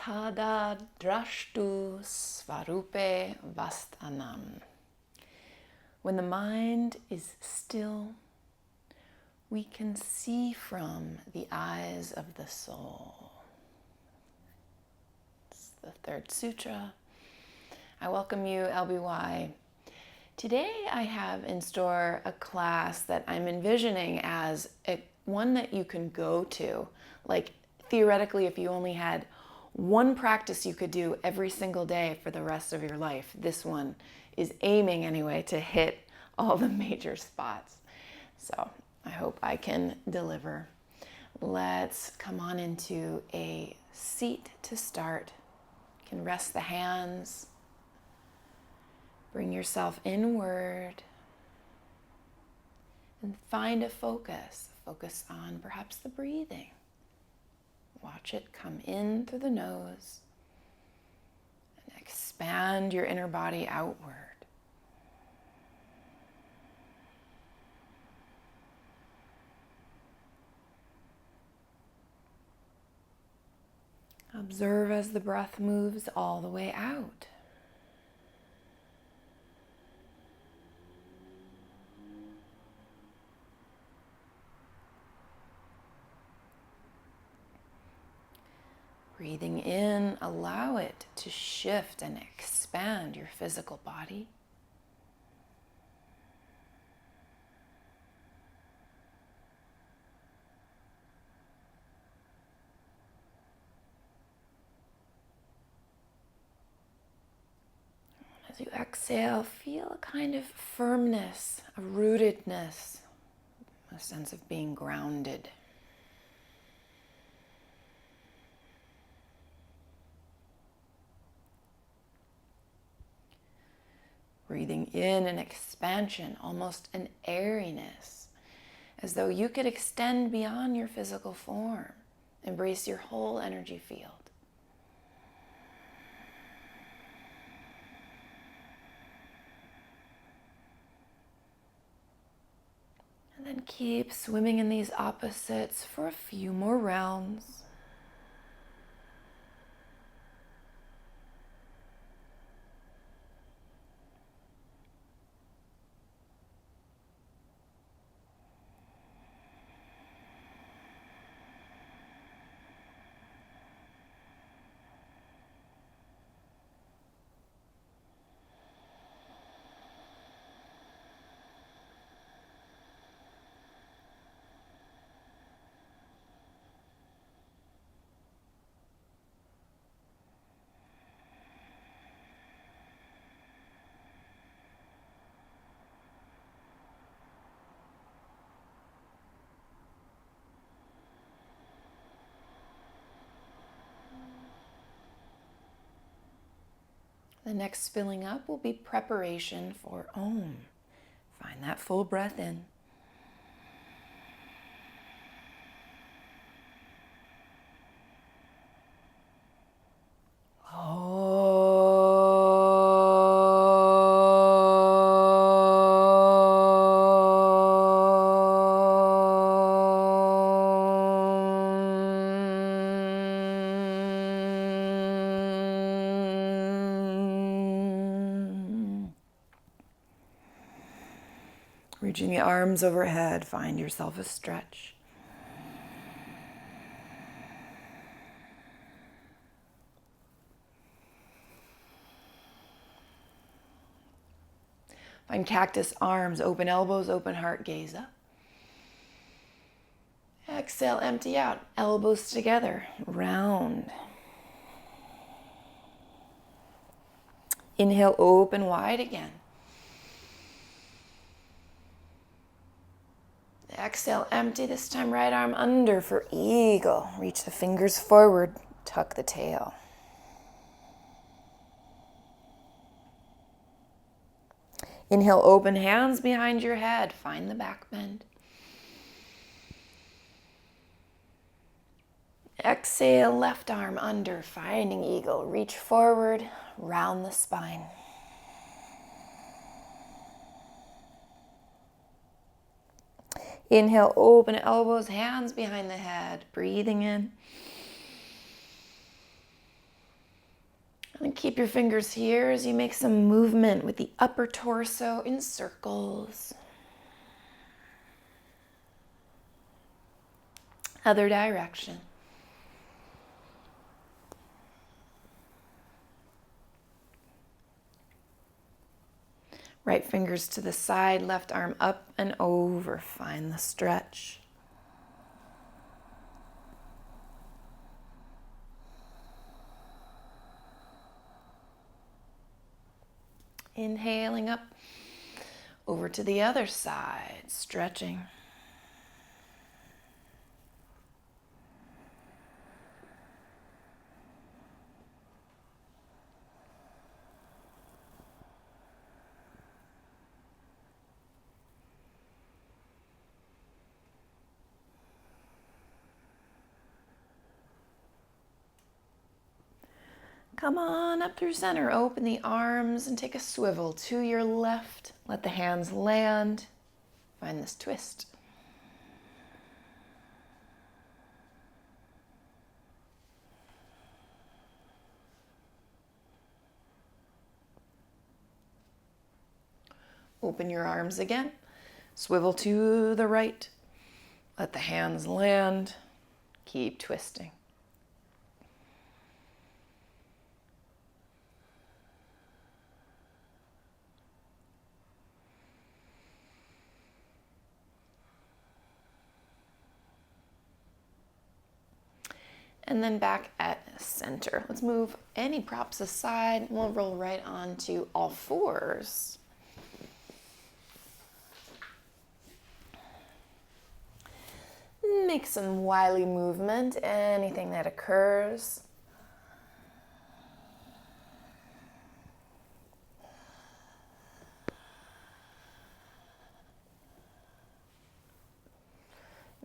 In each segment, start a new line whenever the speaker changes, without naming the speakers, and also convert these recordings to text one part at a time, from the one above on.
Tada drashtu svarupe vastanam. When the mind is still, we can see from the eyes of the soul. It's the third sutra. I welcome you, LBY. Today I have in store a class that I'm envisioning as one that you can go to. Like theoretically, if you only had one practice you could do every single day for the rest of your life, this one is aiming anyway to hit all the major spots. So I hope I can deliver. Let's come on into a seat to start. You can rest the hands. Bring yourself inward and find a focus. Focus on perhaps the breathing. Watch it come in through the nose and expand your inner body outward. Observe as the breath moves all the way out. Breathing in, allow it to shift and expand your physical body. As you exhale, feel a kind of firmness, a rootedness, a sense of being grounded. Breathing in an expansion, almost an airiness, as though you could extend beyond your physical form, embrace your whole energy field. And then keep swimming in these opposites for a few more rounds. The next filling up will be preparation for Om. Find that full breath in. Reaching the arms overhead, find yourself a stretch. Find cactus arms, open elbows, open heart, gaze up. Exhale, empty out, elbows together, round. Inhale, open wide again. Exhale, empty, this time right arm under for eagle. Reach the fingers forward, tuck the tail. Inhale, open hands behind your head. Find the back bend. Exhale, left arm under, finding eagle. Reach forward, round the spine. Inhale, open elbows, hands behind the head. Breathing in. Keep your fingers here as you make some movement with the upper torso in circles. Other direction. Right fingers to the side, left arm up and over. Find the stretch. Inhaling up, over to the other side, stretching. Come on up through center. Open the arms and take a swivel to your left. Let the hands land. Find this twist. Open your arms again. Swivel to the right. Let the hands land. Keep twisting. And then back at center. Let's move any props aside. We'll roll right on to all fours. Make some wily movement, anything that occurs.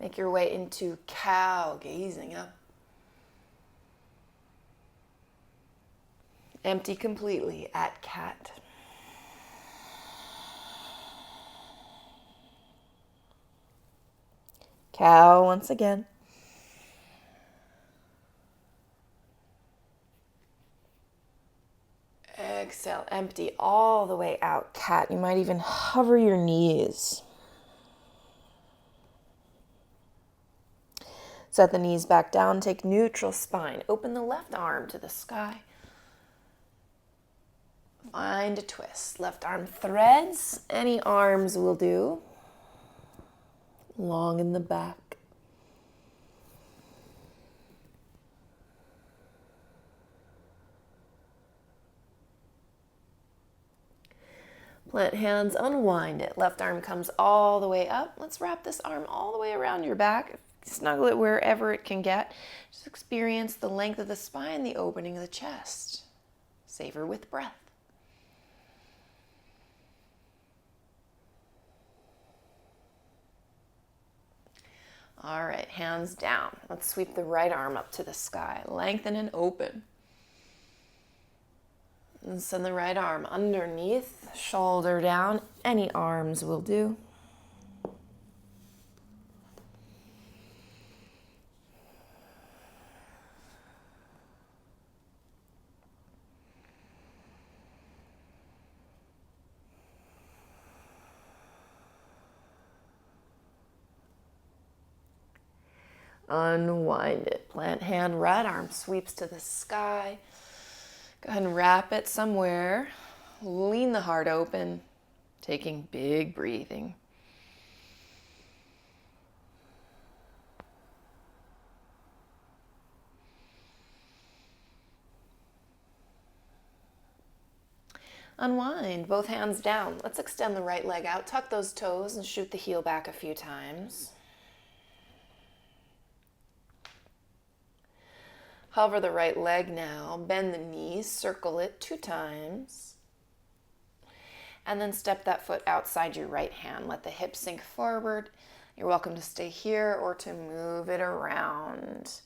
Make your way into cow, gazing up. Empty completely at cat. Cow once again. Exhale, empty all the way out, cat. You might even hover your knees. Set the knees back down, take neutral spine. Open the left arm to the sky. Find a twist. Left arm threads. Any arms will do. Long in the back. Plant hands, unwind it. Left arm comes all the way up. Let's wrap this arm all the way around your back. Snuggle it wherever it can get. Just experience the length of the spine, the opening of the chest. Savor with breath. All right, hands down. Let's sweep the right arm up to the sky. Lengthen and open. And send the right arm underneath, shoulder down. Any arms will do. Unwind it. Plant hand, right arm sweeps to the sky. Go ahead and wrap it somewhere. Lean the heart open, taking big breathing. Unwind, both hands down. Let's extend the right leg out, tuck those toes, and shoot the heel back a few times. Hover the right leg now, bend the knees, circle it 2 times. And then step that foot outside your right hand. Let the hips sink forward. You're welcome to stay here or to move it around.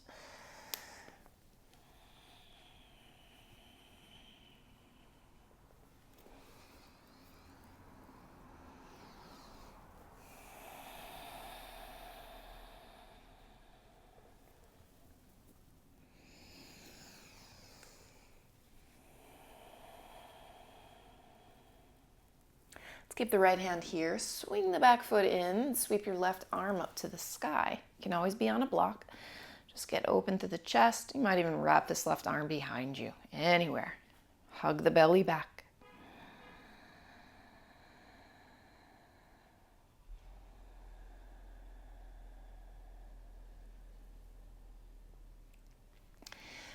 Let's keep the right hand here. Swing the back foot in. Sweep your left arm up to the sky. You can always be on a block. Just get open to the chest. You might even wrap this left arm behind you. Anywhere. Hug the belly back.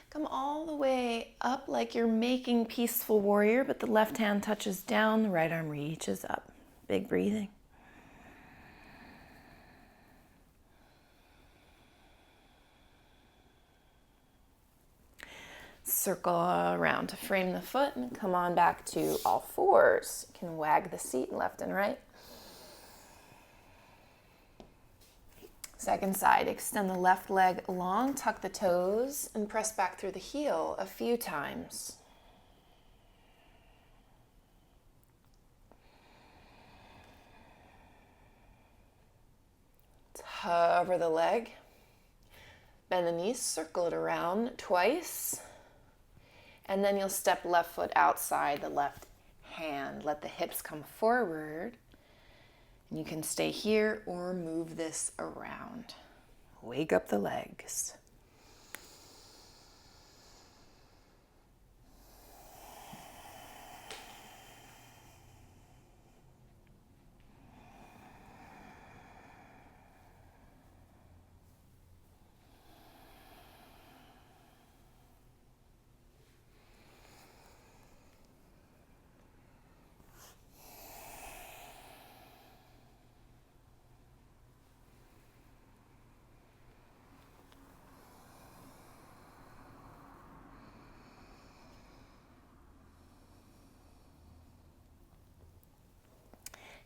Come all the way up like you're making peaceful warrior, but the left hand touches down, the right arm reaches up. Big breathing. Circle around to frame the foot and come on back to all fours. You can wag the seat left and right. Second side, extend the left leg long, tuck the toes, and press back through the heel a few times. Hover the leg. Bend the knees, circle it around twice. And then you'll step left foot outside the left hand. Let the hips come forward. And you can stay here or move this around. Wake up the legs.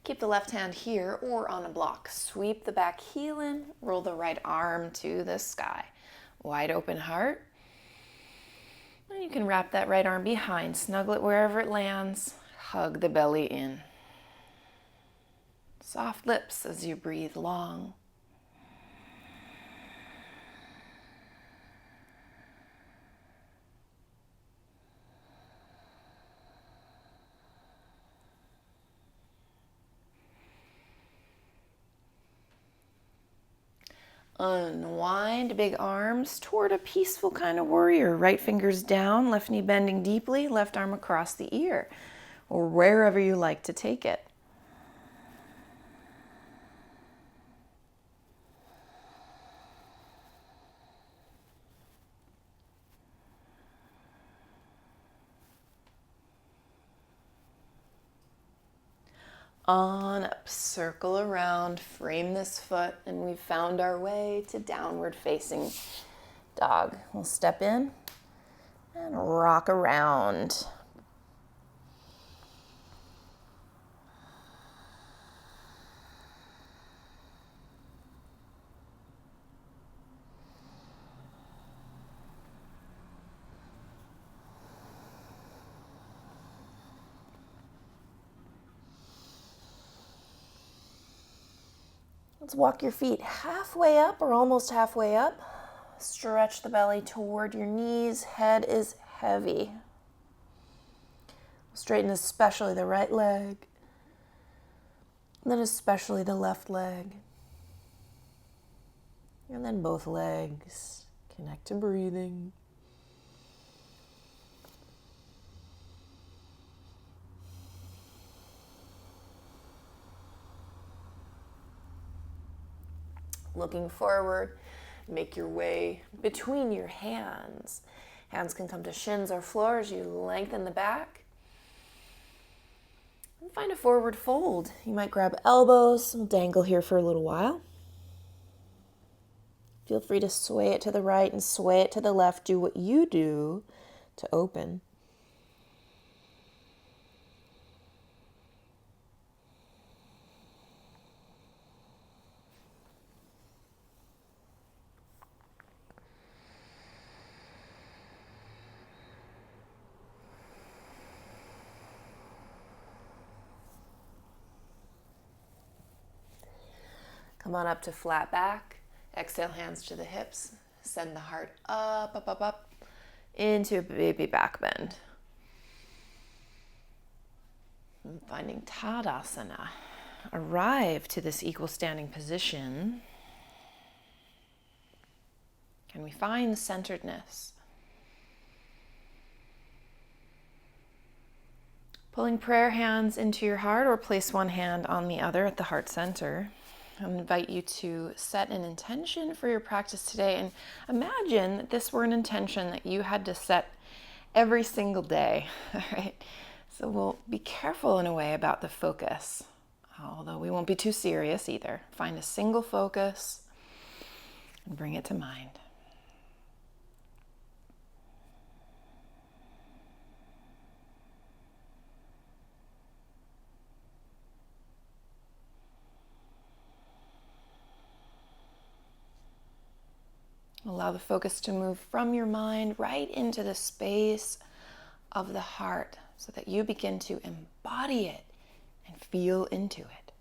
Keep the left hand here or on a block. Sweep the back heel in, roll the right arm to the sky. Wide open heart. And you can wrap that right arm behind, snuggle it wherever it lands, hug the belly in. Soft lips as you breathe long. Unwind big arms toward a peaceful kind of warrior. Right fingers down, left knee bending deeply, left arm across the ear, or wherever you like to take it. On up, circle around, frame this foot, and we've found our way to downward facing dog. We'll step in and rock around. Let's walk your feet halfway up or almost halfway up. Stretch the belly toward your knees. Head is heavy. Straighten especially the right leg, then especially the left leg. And then both legs. Connect to breathing. Looking forward, make your way between your hands. Hands can come to shins or floor as you lengthen the back. And find a forward fold. You might grab elbows and dangle here for a little while. Feel free to sway it to the right and sway it to the left. Do what you do to open. Come on up to flat back. Exhale, hands to the hips. Send the heart up, up, up, up into a baby back bend. And finding Tadasana. Arrive to this equal standing position. Can we find centeredness? Pulling prayer hands into your heart, or place one hand on the other at the heart center. I invite you to set an intention for your practice today, and imagine that this were an intention that you had to set every single day. All right. So we'll be careful in a way about the focus, although we won't be too serious either. Find a single focus and bring it to mind. Allow the focus to move from your mind right into the space of the heart so that you begin to embody it and feel into it.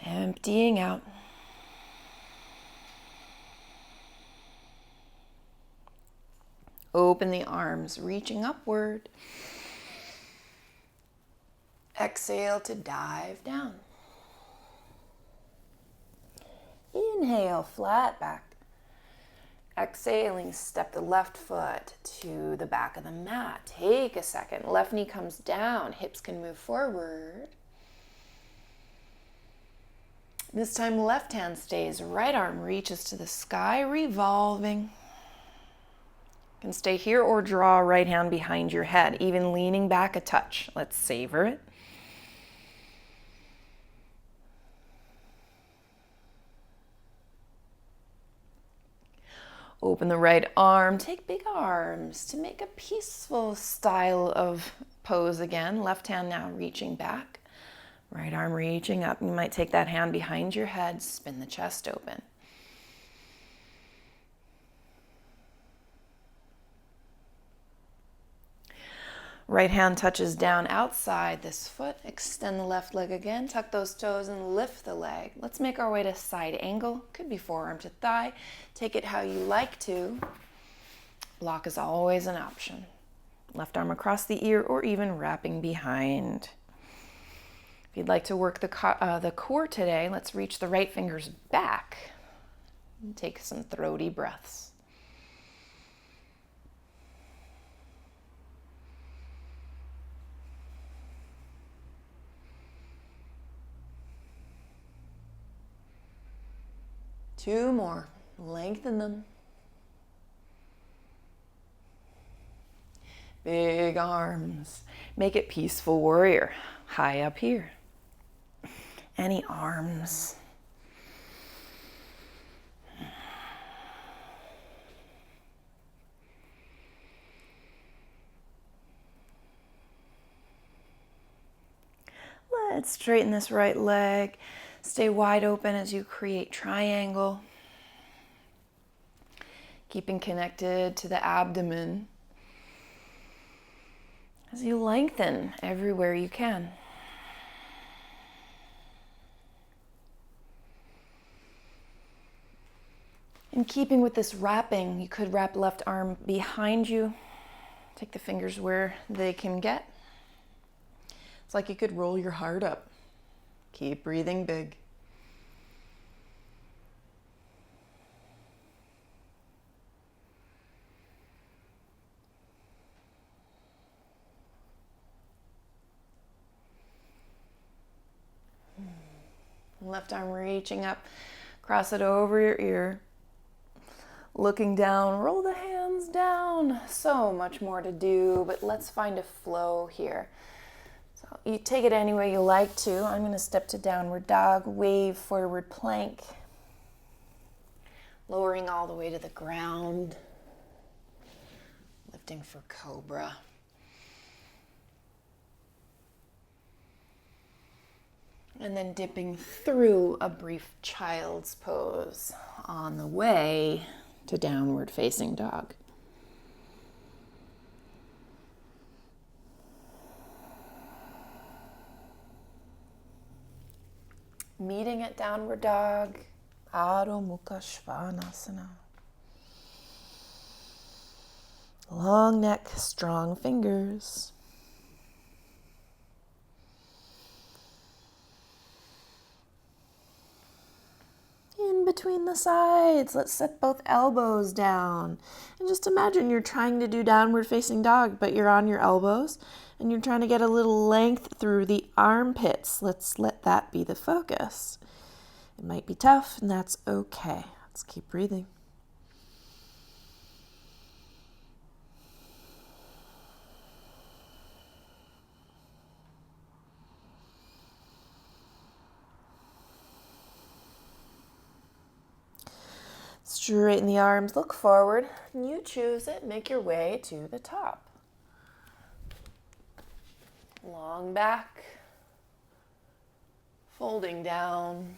Emptying out. Open the arms, reaching upward. Exhale to dive down. Inhale, flat back. Exhaling, step the left foot to the back of the mat. Take a second. Left knee comes down. Hips can move forward. This time, left hand stays. Right arm reaches to the sky, revolving. You can stay here or draw right hand behind your head, even leaning back a touch. Let's savor it. Open the right arm, take big arms to make a peaceful style of pose again. Left hand now reaching back, right arm reaching up. You might take that hand behind your head, spin the chest open. Right hand touches down outside this foot. Extend the left leg again. Tuck those toes and lift the leg. Let's make our way to side angle. Could be forearm to thigh. Take it how you like to. Block is always an option. Left arm across the ear or even wrapping behind. If you'd like to work the core today, let's reach the right fingers back. And take some throaty breaths. Two more. Lengthen them. Big arms. Make it peaceful warrior. High up here. Any arms. Let's straighten this right leg. Stay wide open as you create triangle. Keeping connected to the abdomen as you lengthen everywhere you can. In keeping with this wrapping, you could wrap left arm behind you. Take the fingers where they can get. It's like you could roll your heart up. Keep breathing big. Left arm reaching up, cross it over your ear. Looking down, roll the hands down. So much more to do, but let's find a flow here. So you take it any way you like to. I'm going to step to downward dog, wave forward plank. Lowering all the way to the ground. Lifting for cobra. And then dipping through a brief child's pose on the way to downward facing dog. Meeting at downward dog, Adho Mukha Svanasana. Long neck, strong fingers. In between the sides, let's set both elbows down. And just imagine you're trying to do downward facing dog, but you're on your elbows and you're trying to get a little length through the armpits. Let's let that be the focus. It might be tough, and that's okay. Let's keep breathing. Straighten the arms, look forward. You choose it, make your way to the top. Long back, folding down,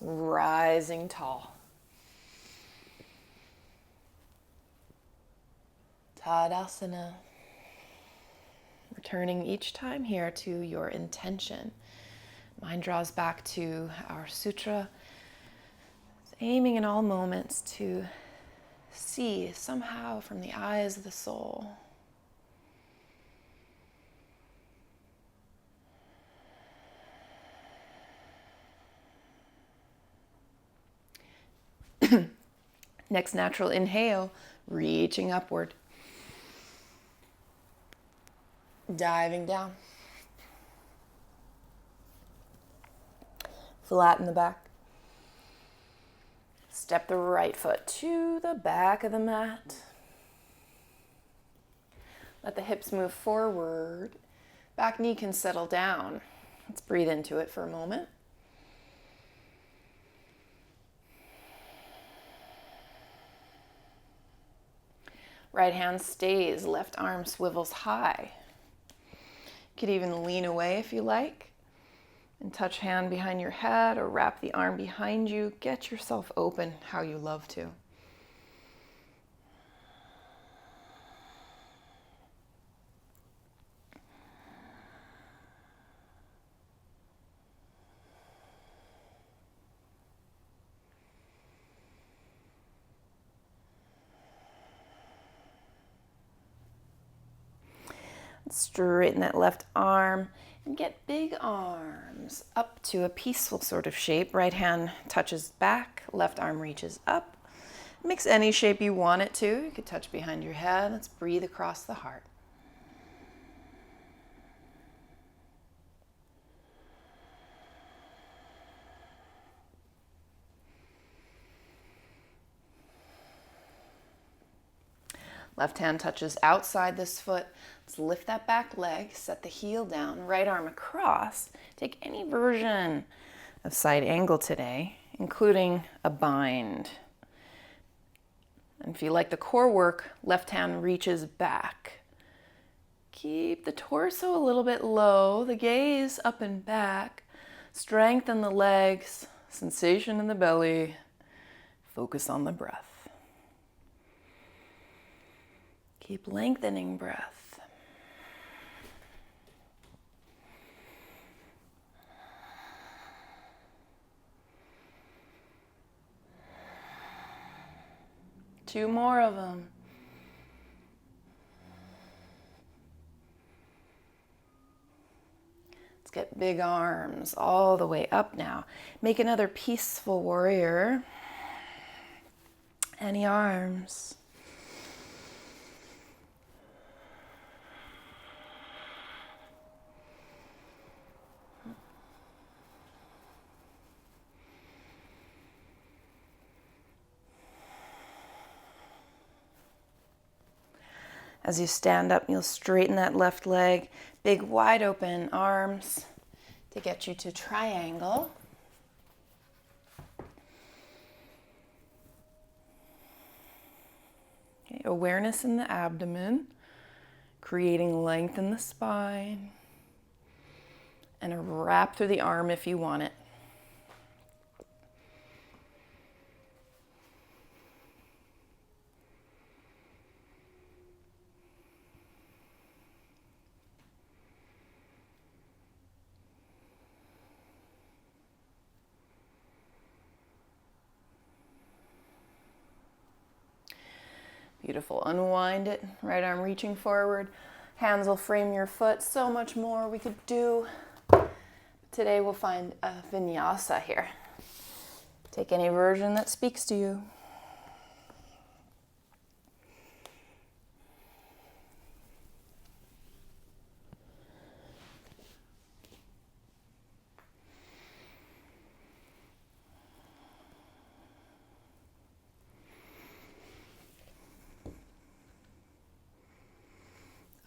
rising tall. Tadasana. Returning each time here to your intention. Mind draws back to our sutra, aiming in all moments to see somehow from the eyes of the soul. Next natural inhale, reaching upward. Diving down. Flatten the back. Step the right foot to the back of the mat. Let the hips move forward. Back knee can settle down. Let's breathe into it for a moment. Right hand stays, left arm swivels high. You could even lean away if you like. And touch hand behind your head or wrap the arm behind you. Get yourself open how you love to. Straighten that left arm and get big arms up to a peaceful sort of shape. Right hand touches back, left arm reaches up. Mix any shape you want it to. You could touch behind your head. Let's breathe across the heart. Left hand touches outside this foot. Let's lift that back leg, set the heel down, right arm across. Take any version of side angle today, including a bind. And if you like the core work, left hand reaches back. Keep the torso a little bit low, the gaze up and back. Strengthen the legs, sensation in the belly. Focus on the breath. Keep lengthening breath. Two more of them. Let's get big arms all the way up now. Make another peaceful warrior. Any arms. As you stand up, you'll straighten that left leg, big wide open arms to get you to triangle. Okay, awareness in the abdomen, creating length in the spine, and a wrap through the arm if you want it. Beautiful. Unwind it. Right arm reaching forward. Hands will frame your foot. So much more we could do. Today we'll find a vinyasa here. Take any version that speaks to you.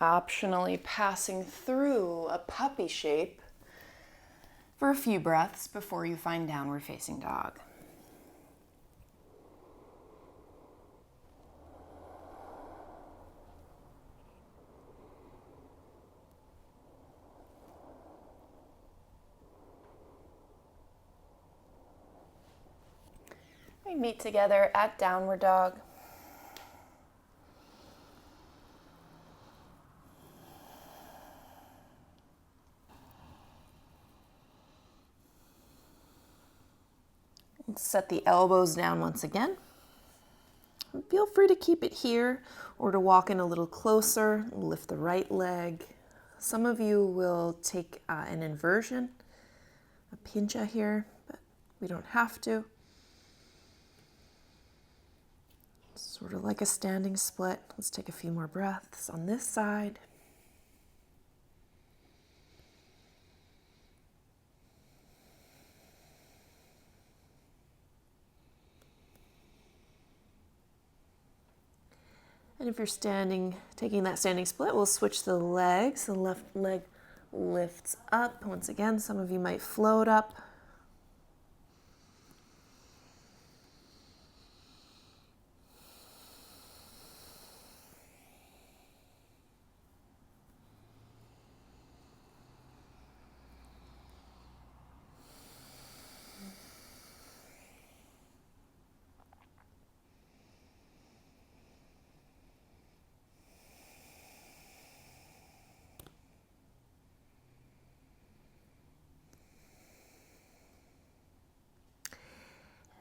Optionally passing through a puppy shape for a few breaths before you find downward facing dog. We meet together at downward dog. Set the elbows down once again. Feel free to keep it here or to walk in a little closer. Lift the right leg. Some of you will take an inversion, a pincha here, but we don't have to. Sort of like a standing split. Let's take a few more breaths on this side. And if you're standing, taking that standing split, we'll switch the legs. The left leg lifts up. Once again, some of you might float up.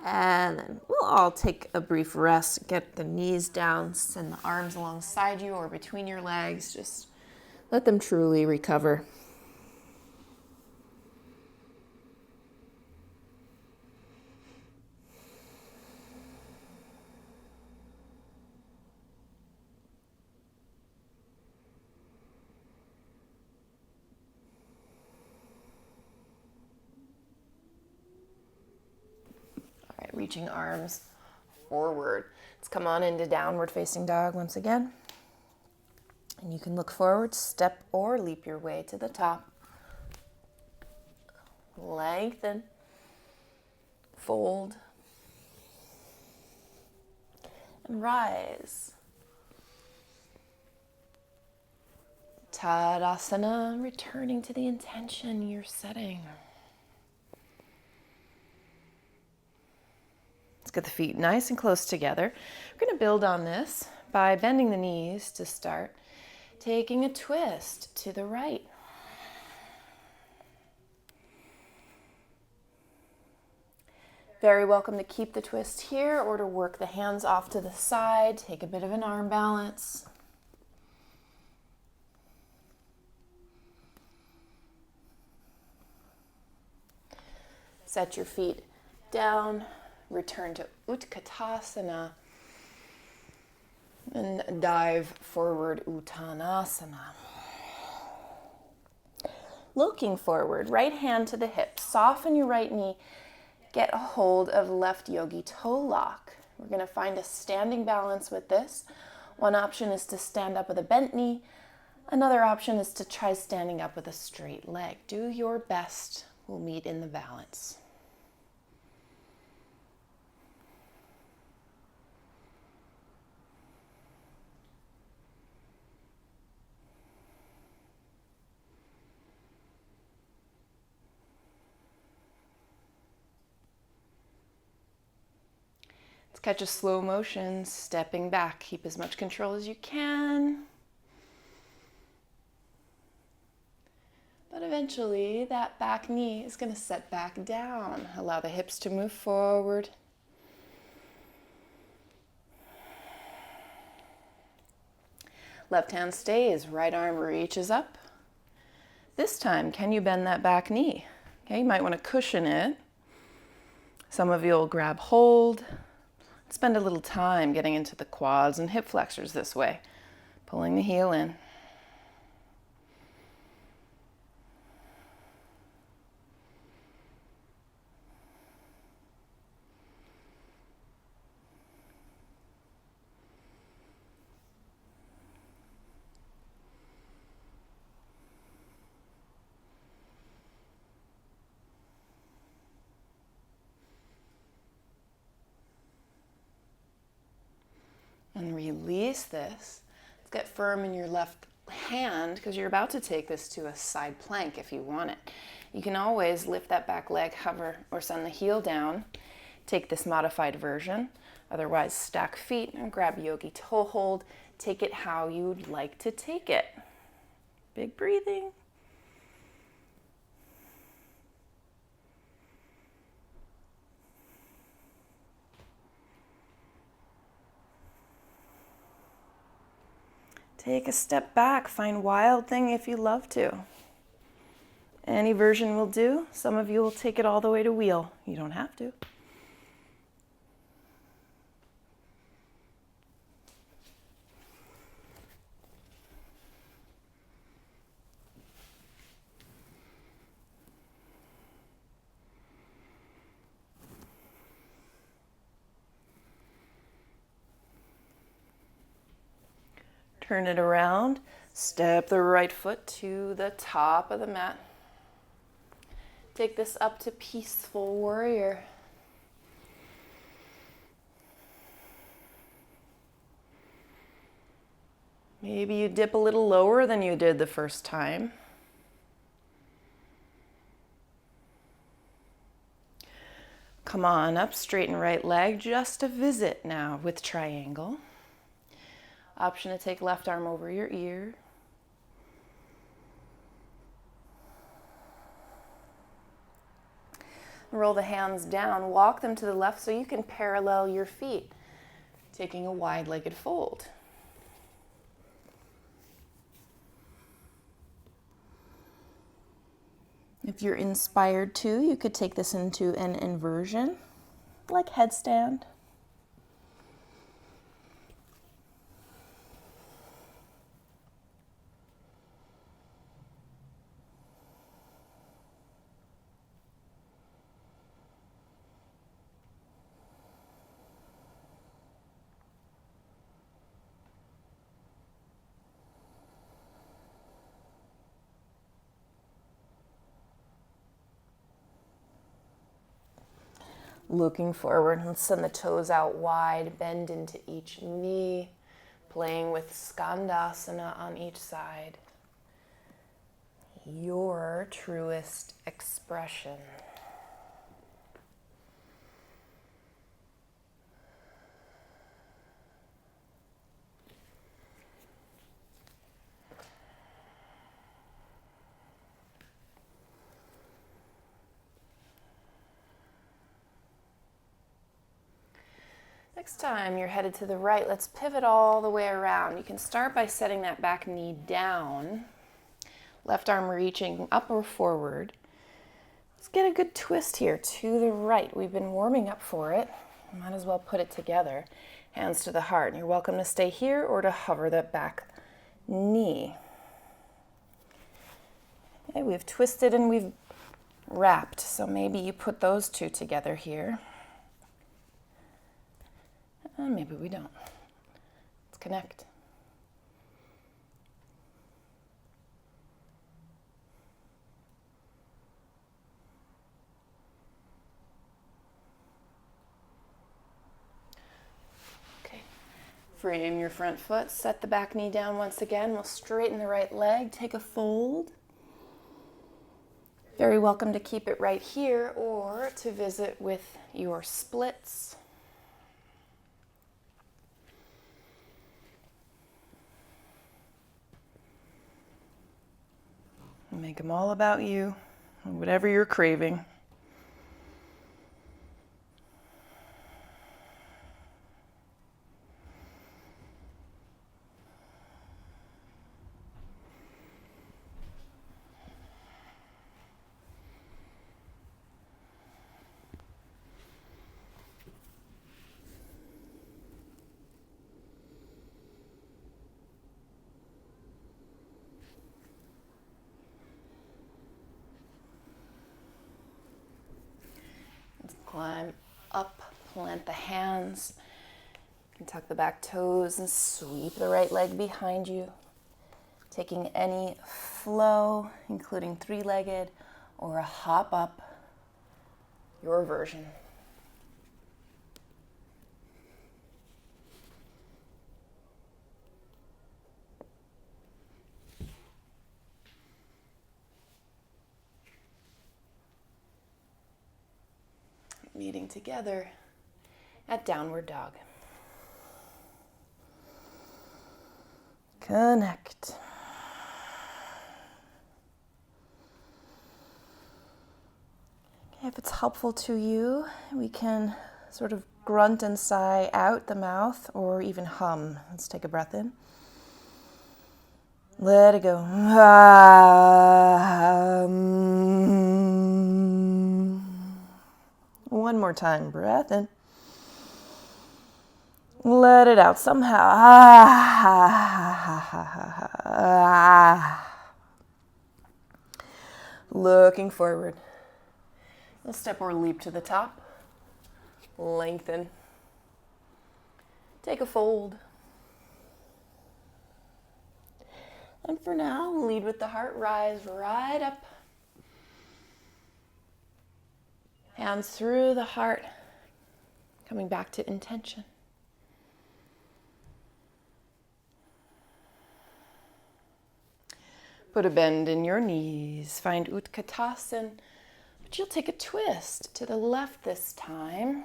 And then we'll all take a brief rest, get the knees down, send the arms alongside you or between your legs. Just let them truly recover. Reaching arms forward. Let's come on into downward facing dog once again. And you can look forward, step or leap your way to the top. Lengthen. Fold. And rise. Tadasana, returning to the intention you're setting. Get the feet nice and close together. We're going to build on this by bending the knees to start, taking a twist to the right. Very welcome to keep the twist here or to work the hands off to the side, take a bit of an arm balance. Set your feet down. Return to Utkatasana and dive forward Uttanasana. Looking forward, right hand to the hip, soften your right knee, get a hold of left yogi toe lock. We're going to find a standing balance with this. One option is to stand up with a bent knee. Another option is to try standing up with a straight leg. Do your best. We'll meet in the balance. Catch a slow motion, stepping back. Keep as much control as you can. But eventually, that back knee is going to set back down. Allow the hips to move forward. Left hand stays, right arm reaches up. This time, can you bend that back knee? Okay, you might want to cushion it. Some of you will grab hold. Spend a little time getting into the quads and hip flexors this way, pulling the heel in. And release this. Let's get firm in your left hand because you're about to take this to a side plank if you want it. You can always lift that back leg, hover, or send the heel down. Take this modified version. Otherwise, stack feet and grab yogi toe hold. Take it how you'd like to take it. Big breathing. Take a step back, find wild thing if you love to. Any version will do. Some of you will take it all the way to wheel. You don't have to. Turn it around, step the right foot to the top of the mat. Take this up to peaceful warrior. Maybe you dip a little lower than you did the first time. Come on up, straighten right leg, just a visit now with triangle. Option to take left arm over your ear. Roll the hands down, walk them to the left so you can parallel your feet, taking a wide-legged fold. If you're inspired to, you could take this into an inversion, like headstand. Looking forward, let's send the toes out wide, bend into each knee, playing with skandasana on each side. Your truest expression. Next time you're headed to the right, let's pivot all the way around. You can start by setting that back knee down, left arm reaching up or forward. Let's get a good twist here to the right. We've been warming up for it. Might as well put it together. Hands to the heart. And you're welcome to stay here or to hover that back knee. Okay, we've twisted and we've wrapped, so maybe you put those two together here. Maybe we don't. Let's connect. Okay. Frame your front foot. Set the back knee down once again. We'll straighten the right leg. Take a fold. Very welcome to keep it right here or to visit with your splits. Make them all about you, whatever you're craving. climb up, plant the hands. You can tuck the back toes and sweep the right leg behind you, taking any flow, including three-legged or a hop up, your version. Meeting together at downward dog. Connect. Okay, if it's helpful to you, we can sort of grunt and sigh out the mouth or even hum. Let's take a breath in. Let it go. One more time, breath in. Let it out somehow. Looking forward. A step or leap to the top. Lengthen. Take a fold. And for now, lead with the heart. Rise right up. Hands through the heart, coming back to intention. Put a bend in your knees. Find Utkatasana, but you'll take a twist to the left this time.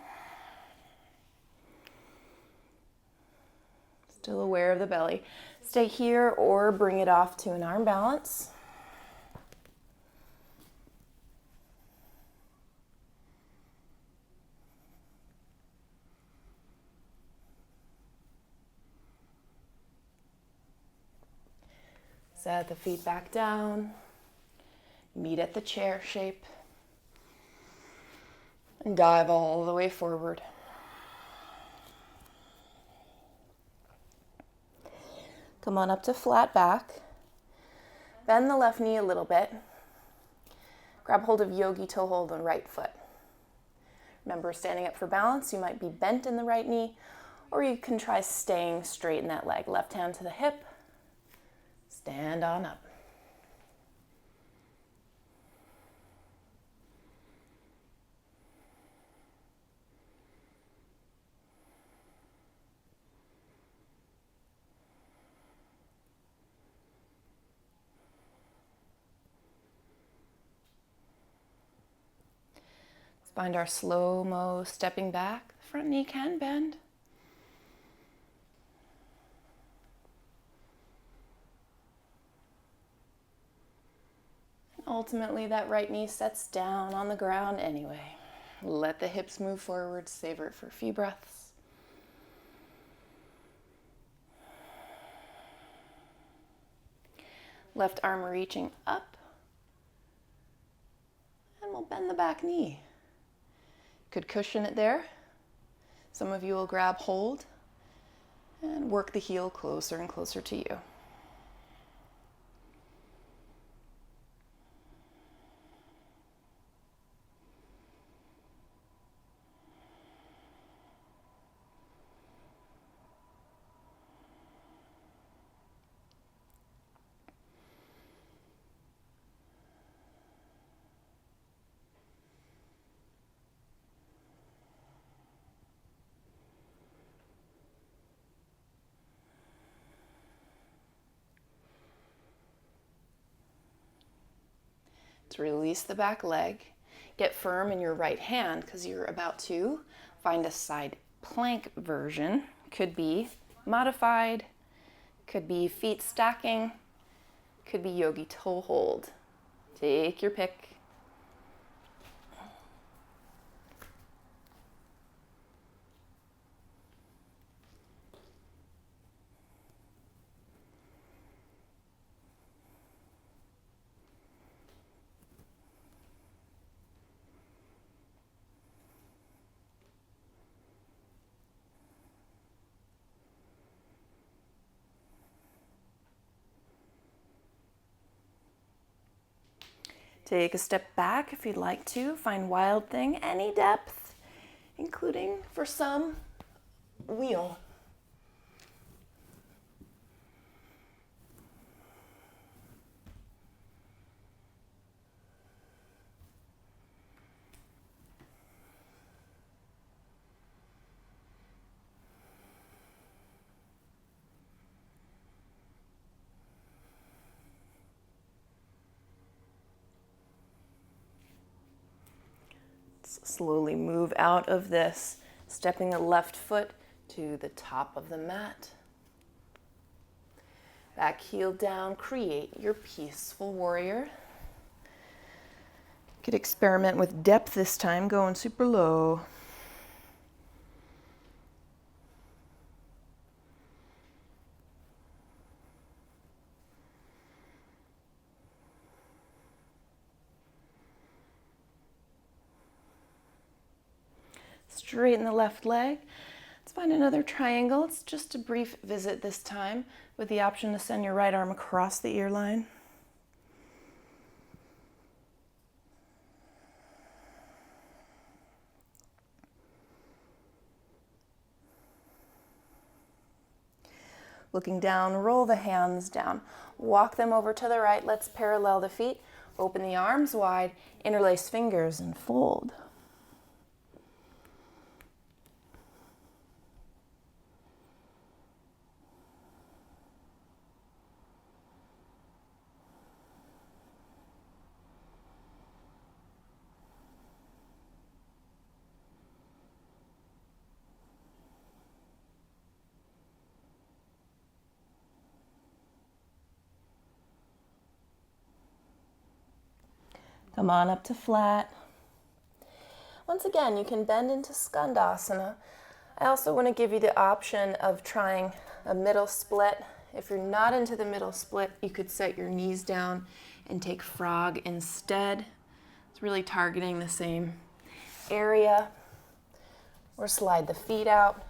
Still aware of the belly. Stay here or bring it off to an arm balance. Set the feet back down, meet at the chair shape, and dive all the way forward. Come on up to flat back. Bend the left knee a little bit. Grab hold of yogi toe hold on the right foot. Remember, standing up for balance, you might be bent in the right knee, or you can try staying straight in that leg. Left hand to the hip. Stand on up. Let's find our slow-mo stepping back. The front knee can bend. Ultimately, that right knee sets down on the ground anyway. Let the hips move forward. Savor it for a few breaths. Left arm reaching up. And we'll bend the back knee. Could cushion it there. Some of you will grab hold and work the heel closer and closer to you. To release the back leg, get firm in your right hand because you're about to find a side plank version. Could be modified, could be feet stacking, could be yogi toe hold. Take your pick. Take a step back if you'd like to. Find Wild Thing, any depth. including, for some, wheel. Slowly move out of this, stepping the left foot to the top of the mat. Back heel down, create your peaceful warrior. You could experiment with depth this time, going super low. Straighten the left leg. Let's find another triangle. It's just a brief visit this time with the option to send your right arm across the ear line. Looking down, roll the hands down. Walk them over to the right. Let's parallel the feet. Open the arms wide, interlace fingers, and fold. Come on up to flat. Once again, you can bend into Skandasana. I also want to give you the option of trying a middle split. If you're not into the middle split, you could set your knees down and take frog instead. It's really targeting the same area. Or slide the feet out.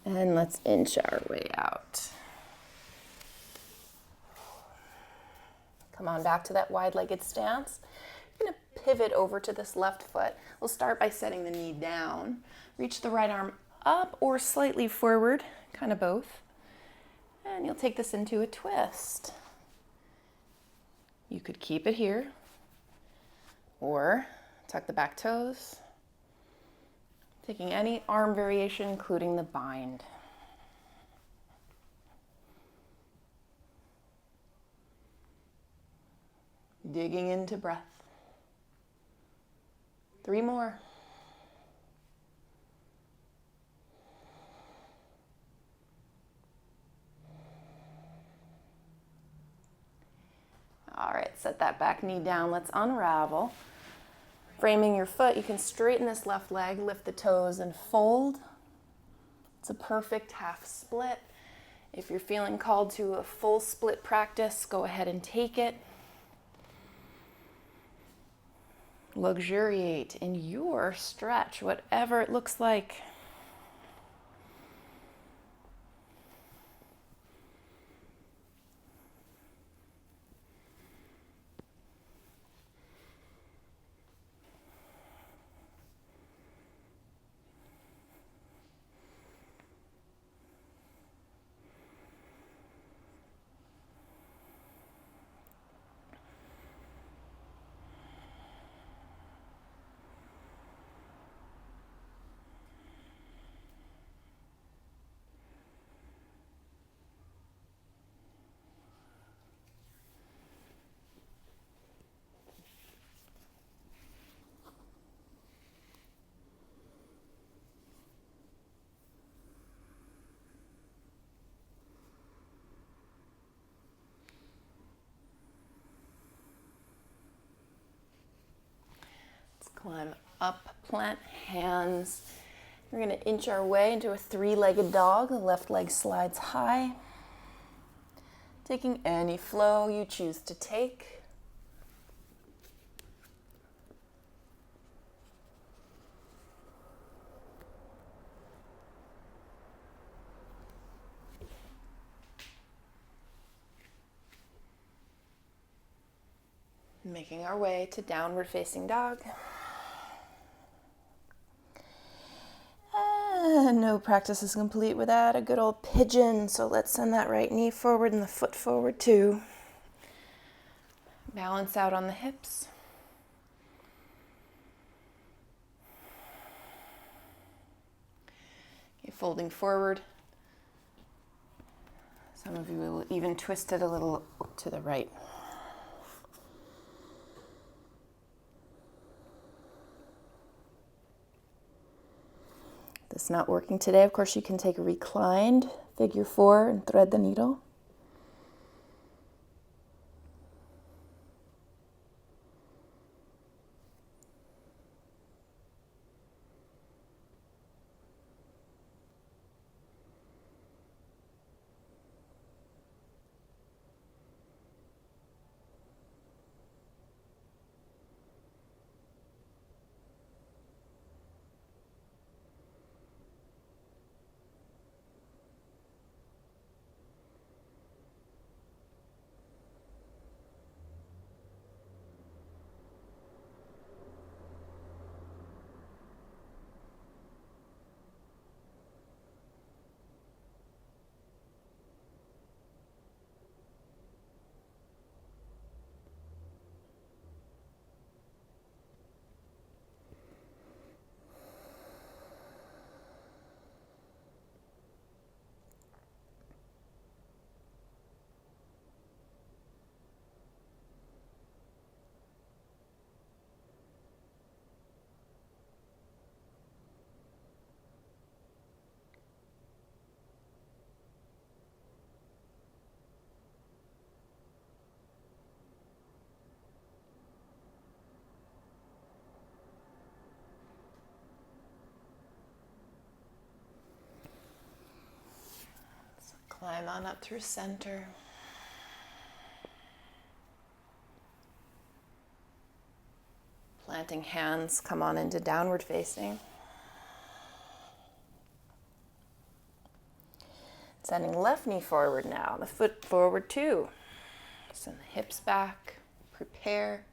And let's inch our way out. Come on back to that wide-legged stance. You're going to pivot over to this left foot. We'll start by setting the knee down. Reach the right arm up or slightly forward, kind of both. And you'll take this into a twist. You could keep it here or tuck the back toes. Taking any arm variation, including the bind. Digging into breath. 3 more. All right, set that back knee down. Let's unravel. Framing your foot, you can straighten this left leg, lift the toes, and fold. It's a perfect half split. If you're feeling called to a full split practice, go ahead and take it. Luxuriate in your stretch, whatever it looks like. Climb up, plant hands. We're going to inch our way into a three-legged dog. The left leg slides high. Taking any flow you choose to take. Making our way to downward facing dog. No practice is complete without a good old pigeon, so let's send that right knee forward and the foot forward too. Balance out on the hips. Okay, folding forward. Some of you will even twist it a little to the right. If it's not working today, of course, you can take a reclined figure 4 and thread the needle. Climb on up through center. Planting hands, come on into downward facing. Sending left knee forward now, the foot forward too. Send the hips back, prepare.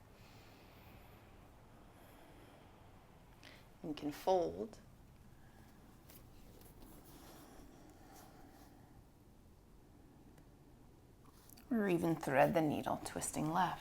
You can fold. Or even thread the needle, twisting left.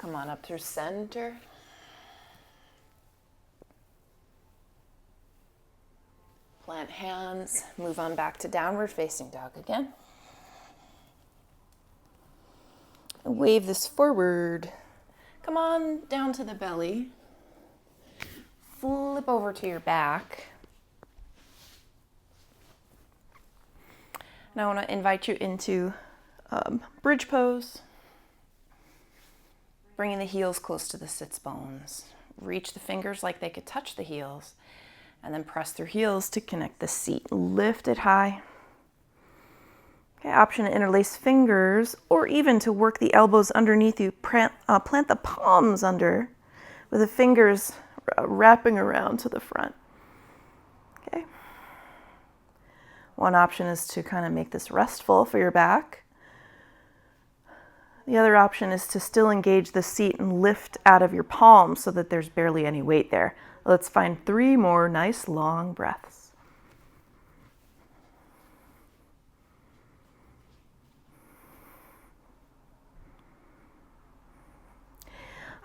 Come on up through center. Plant hands, move on back to downward facing dog again. And wave this forward. Come on down to the belly. Flip over to your back. And I want to invite you into bridge pose. Bringing the heels close to the sits bones. Reach the fingers like they could touch the heels. And then press through heels to connect the seat. Lift it high. Okay, option to interlace fingers or even to work the elbows underneath you. Plant the palms under with the fingers wrapping around to the front. Okay. One option is to kind of make this restful for your back. The other option is to still engage the seat and lift out of your palms so that there's barely any weight there. Let's find 3 more nice long breaths.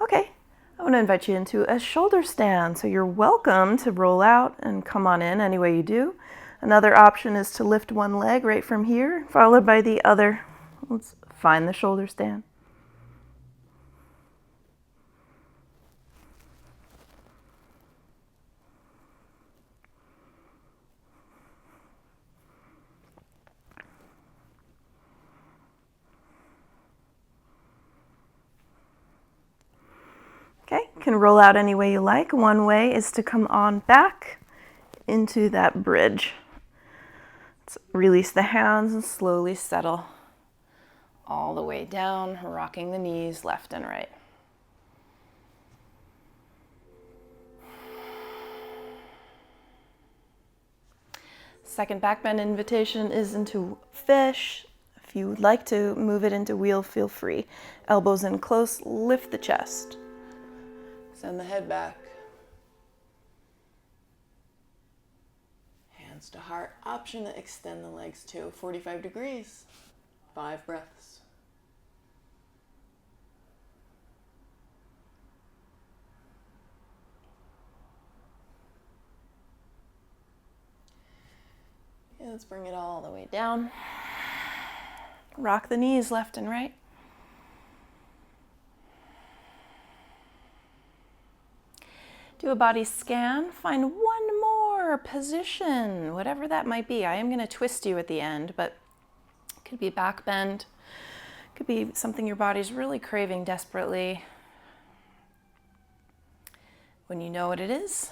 Okay, I want to invite you into a shoulder stand. So you're welcome to roll out and come on in any way you do. Another option is to lift one leg right from here, followed by the other. Let's find the shoulder stand. Okay, you can roll out any way you like. One way is to come on back into that bridge. Let's release the hands and slowly settle all the way down, rocking the knees left and right. Second back bend invitation is into fish. If you would like to move it into wheel, feel free. Elbows in close, lift the chest. Send the head back. Hands to heart. Option to extend the legs to 45 degrees. 5 breaths. Okay, let's bring it all the way down. Rock the knees left and right. Do a body scan, find one more position, whatever that might be. I am going to twist you at the end, but it could be a back bend. It could be something your body's really craving desperately. When you know what it is,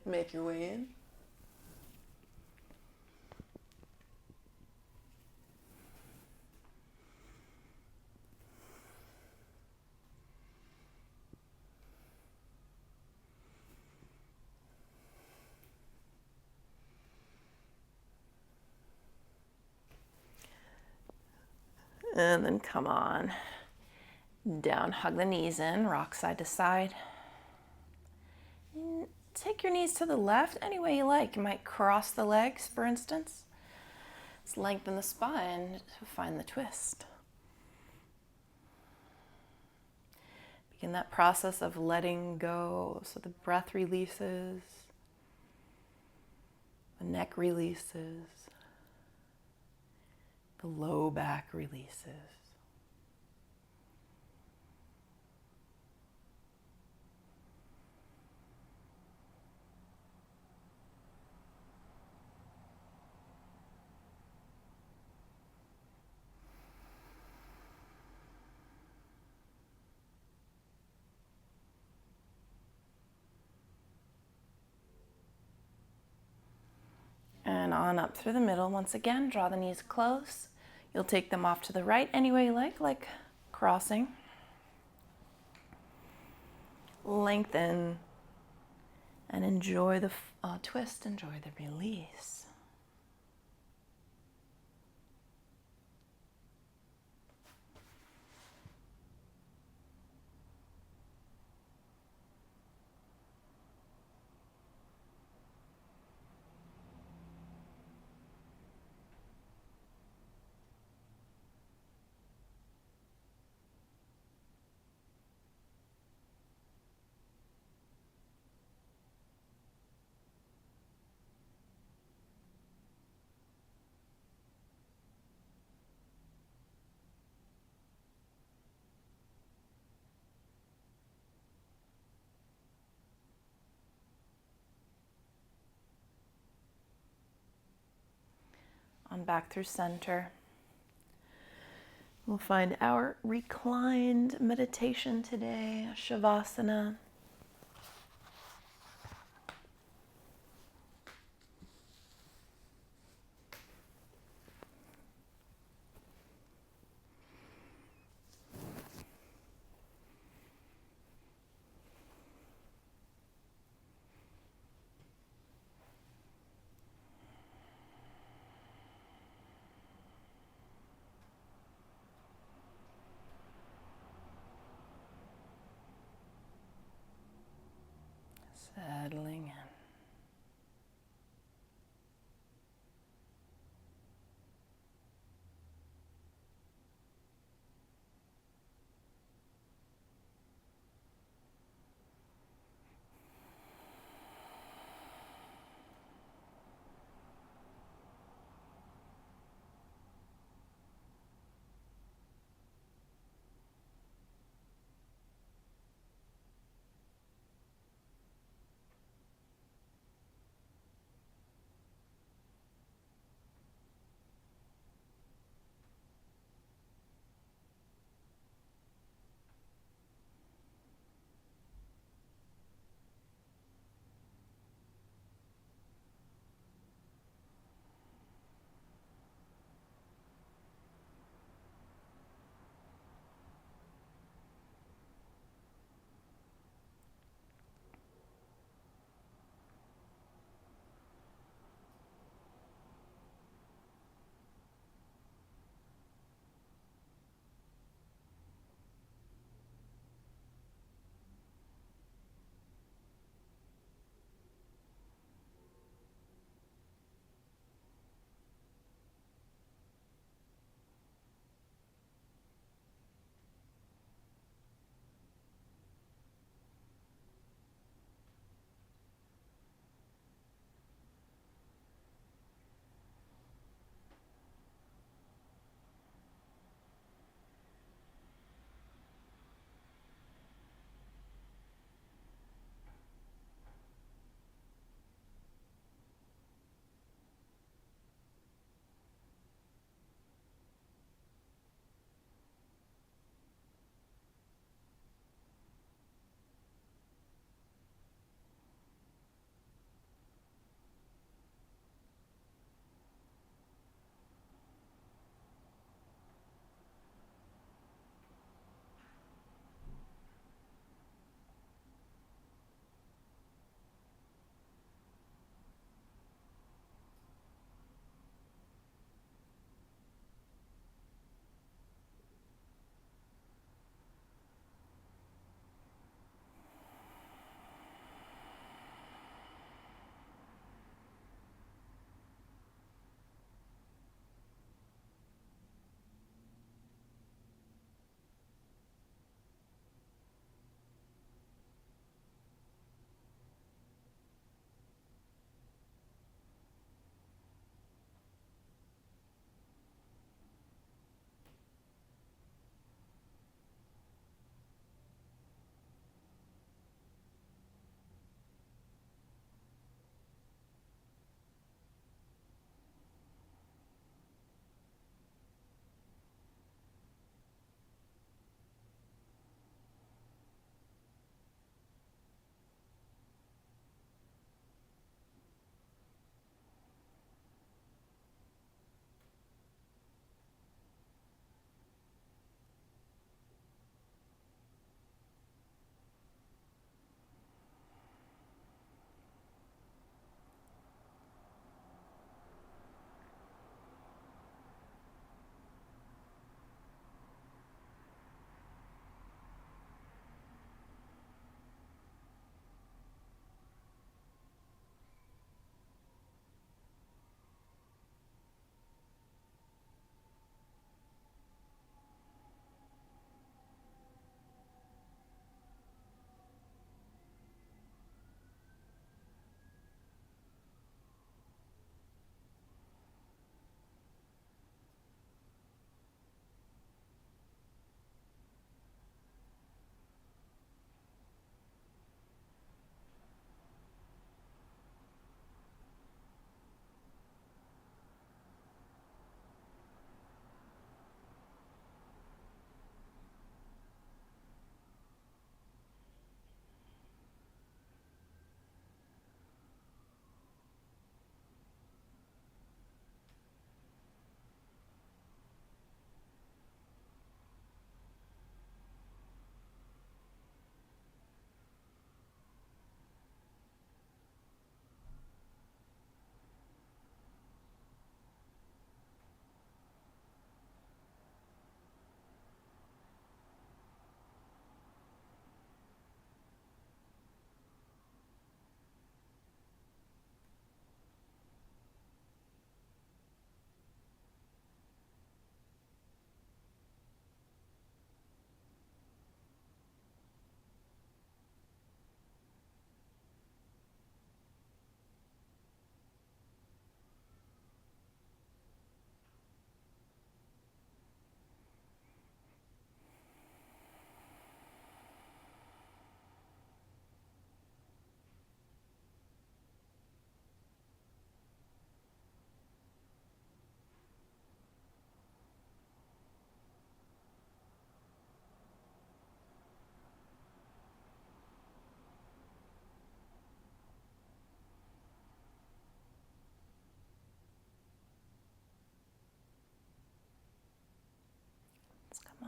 make your way in. And then come on down, hug the knees in, rock side to side. And take your knees to the left any way you like. You might cross the legs, for instance. Let's lengthen the spine to find the twist. Begin that process of letting go so the breath releases, the neck releases. The low back releases. And on up through the middle. Once again, draw the knees close. You'll take them off to the right any way you like crossing. Lengthen and enjoy the twist, enjoy the release. on back through center. We'll find our reclined meditation today, Shavasana.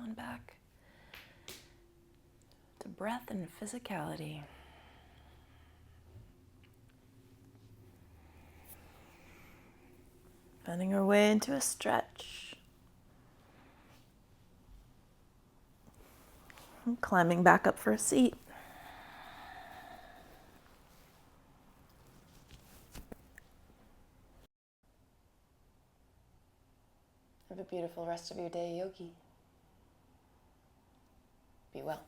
on back to breath and physicality. Finding our way into a stretch. And climbing back up for a seat. Have a beautiful rest of your day, Yogi. Be well.